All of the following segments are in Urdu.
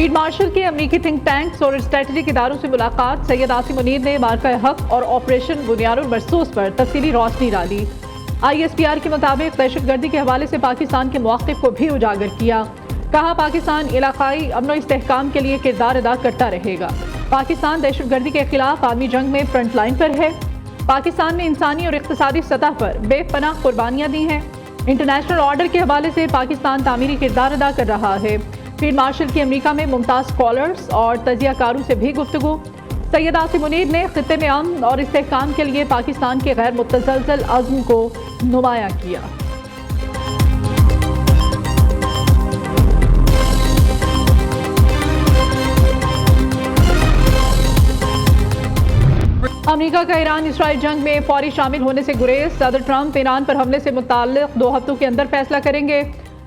فیلڈ مارشل کے امریکی تھنک ٹینکس اور اسٹریٹجک اداروں سے ملاقات. سید عاصم منیر نے مارکہ حق اور آپریشن بنیاد المرصوص پر تفصیلی روشنی ڈالی. ISPR کے مطابق دہشت گردی کے حوالے سے پاکستان کے مواقف کو بھی اجاگر کیا. کہا پاکستان علاقائی امن و استحکام کے لیے کردار ادا کرتا رہے گا. پاکستان دہشت گردی کے خلاف عالمی جنگ میں فرنٹ لائن پر ہے. پاکستان نے انسانی اور اقتصادی سطح پر بے پناہ قربانیاں دی ہیں. انٹرنیشنل آرڈر کے حوالے سے پاکستان تعمیری کردار ادا کر رہا ہے. فیلڈ مارشل کی امریکہ میں ممتاز اسکالرز اور تجزیہ کاروں سے بھی گفتگو. سید عاصم منیر نے خطے میں امن اور استحکام کے لیے پاکستان کے غیر متزلزل عزم کو نمایاں کیا. امریکہ کا ایران اسرائیل جنگ میں فوری شامل ہونے سے گریز. صدر ٹرمپ ایران پر حملے سے متعلق 2 ہفتوں کے اندر فیصلہ کریں گے.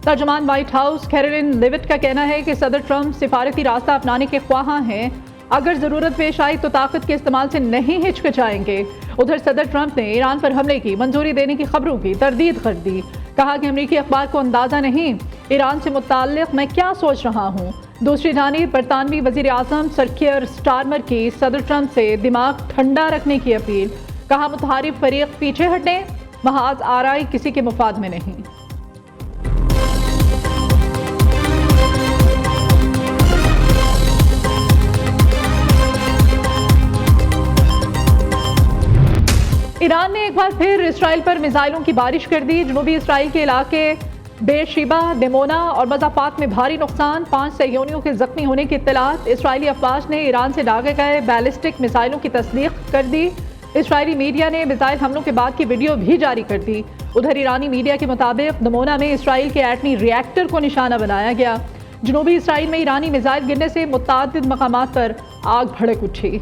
ترجمان وائٹ ہاؤس کیرولین لیوٹ کا کہنا ہے کہ صدر ٹرمپ سفارتی راستہ اپنانے کے خواہاں ہیں. اگر ضرورت پیش آئی تو طاقت کے استعمال سے نہیں ہچکچائیں گے. ادھر صدر ٹرمپ نے ایران پر حملے کی منظوری دینے کی خبروں کی تردید کر دی. کہا کہ امریکی اخبار کو اندازہ نہیں ایران سے متعلق میں کیا سوچ رہا ہوں. دوسری جانب برطانوی وزیر اعظم سر کیئر سٹارمر کی صدر ٹرمپ سے دماغ ٹھنڈا رکھنے کی اپیل. کہا متحارب فریق پیچھے ہٹیں، محاذ آرائی کسی کے مفاد میں نہیں. ایران نے ایک بار پھر اسرائیل پر میزائلوں کی بارش کر دی. جنوبی اسرائیل کے علاقے بیرشیبا، دیمونا اور مضافات میں بھاری نقصان. 5 صہیونیوں کے زخمی ہونے کی اطلاعات. اسرائیلی افواج نے ایران سے داغے گئے بیلسٹک میزائلوں کی تصدیق کر دی. اسرائیلی میڈیا نے میزائل حملوں کے بعد کی ویڈیو بھی جاری کر دی. ادھر ایرانی میڈیا کے مطابق دیمونا میں اسرائیل کے ایٹمی ری ایکٹر کو نشانہ بنایا گیا. جنوبی اسرائیل میں ایرانی میزائل گرنے سے متعدد مقامات پر آگ بھڑک اٹھی.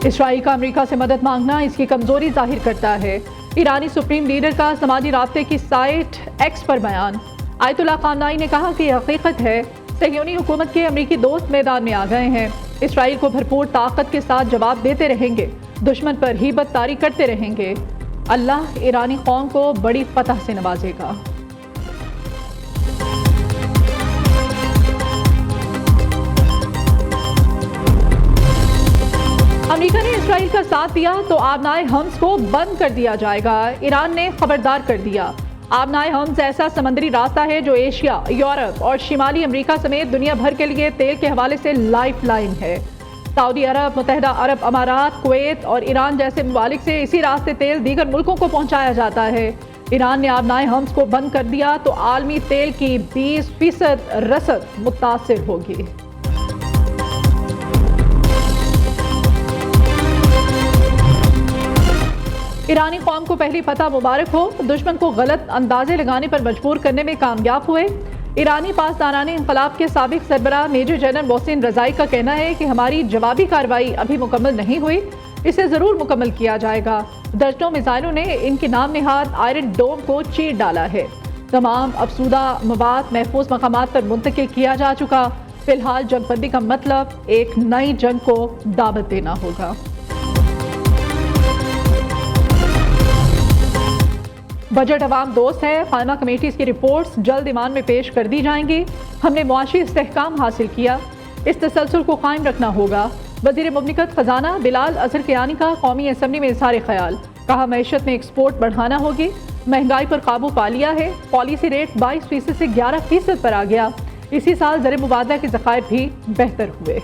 اسرائیل کا امریکہ سے مدد مانگنا اس کی کمزوری ظاہر کرتا ہے. ایرانی سپریم لیڈر کا سماجی رابطے کی سائٹ ایکس پر بیان. آیت اللہ خامنائی نے کہا کہ یہ حقیقت ہے صہیونی حکومت کے امریکی دوست میدان میں آ گئے ہیں. اسرائیل کو بھرپور طاقت کے ساتھ جواب دیتے رہیں گے، دشمن پر ہیبت طاری کرتے رہیں گے. اللہ ایرانی قوم کو بڑی فتح سے نوازے گا. امریکہ نے اسرائیل کا ساتھ دیا تو آبنائے حمز کو بند کر دیا جائے گا. ایران نے خبردار کر دیا. آبنائے حمز ایسا سمندری راستہ ہے جو ایشیا، یورپ اور شمالی امریکہ سمیت دنیا بھر کے لیے تیل کے حوالے سے لائف لائن ہے. سعودی عرب، متحدہ عرب امارات، کویت اور ایران جیسے ممالک سے اسی راستے تیل دیگر ملکوں کو پہنچایا جاتا ہے. ایران نے آبنائے حمز کو بند کر دیا تو عالمی تیل کی 20% رسد متاثر ہوگی. ایرانی قوم کو پہلی فتح مبارک ہو. دشمن کو غلط اندازے لگانے پر مجبور کرنے میں کامیاب ہوئے. ایرانی پاسداران انقلاب کے سابق سربراہ میجر جنرل محسن رضائی کا کہنا ہے کہ ہماری جوابی کارروائی ابھی مکمل نہیں ہوئی، اسے ضرور مکمل کیا جائے گا. درجنوں میزائلوں نے ان کے نام نہاد آئرن ڈوم کو چیر ڈالا ہے. تمام افسودہ مواد محفوظ مقامات پر منتقل کیا جا چکا. فی الحال جنگ بندی کا مطلب ایک نئی جنگ کو دعوت دینا ہوگا. بجٹ عوام دوست ہے. قائمہ کمیٹیز کی رپورٹس جلد ایوان میں پیش کر دی جائیں گی. ہم نے معاشی استحکام حاصل کیا، اس تسلسل کو قائم رکھنا ہوگا. وزیر مملکت خزانہ بلال اظہر کیانی کا قومی اسمبلی میں اظہار خیال. کہا معیشت میں ایکسپورٹ بڑھانا ہوگی، مہنگائی پر قابو پا لیا ہے. پالیسی ریٹ 22% سے 11% پر آ گیا. اسی سال زر مبادلہ کے ذخائر بھی بہتر ہوئے.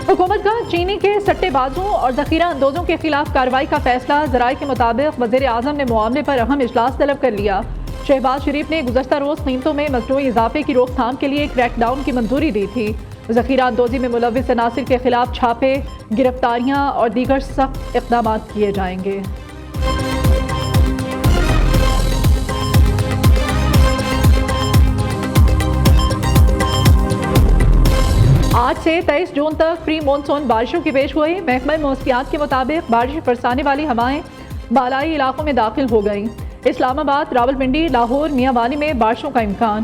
حکومت کا چینی کے سٹے بازوں اور ذخیرہ اندوزوں کے خلاف کارروائی کا فیصلہ. ذرائع کے مطابق وزیر اعظم نے معاملے پر اہم اجلاس طلب کر لیا. شہباز شریف نے گزشتہ روز قیمتوں میں مصنوعی اضافے کی روک تھام کے لیے کریک ڈاؤن کی منظوری دی تھی. ذخیرہ اندوزی میں ملوث عناصر کے خلاف چھاپے، گرفتاریاں اور دیگر سخت اقدامات کیے جائیں گے. آج سے 23 جون تک پری مونسون بارشوں کی پیش گوئی. محکمہ موسمیات کے مطابق بارش برسانے والی ہوائیں بالائی علاقوں میں داخل ہو گئیں. اسلام آباد، راولپنڈی، لاہور، میاں والی میں بارشوں کا امکان.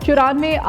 94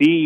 3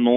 9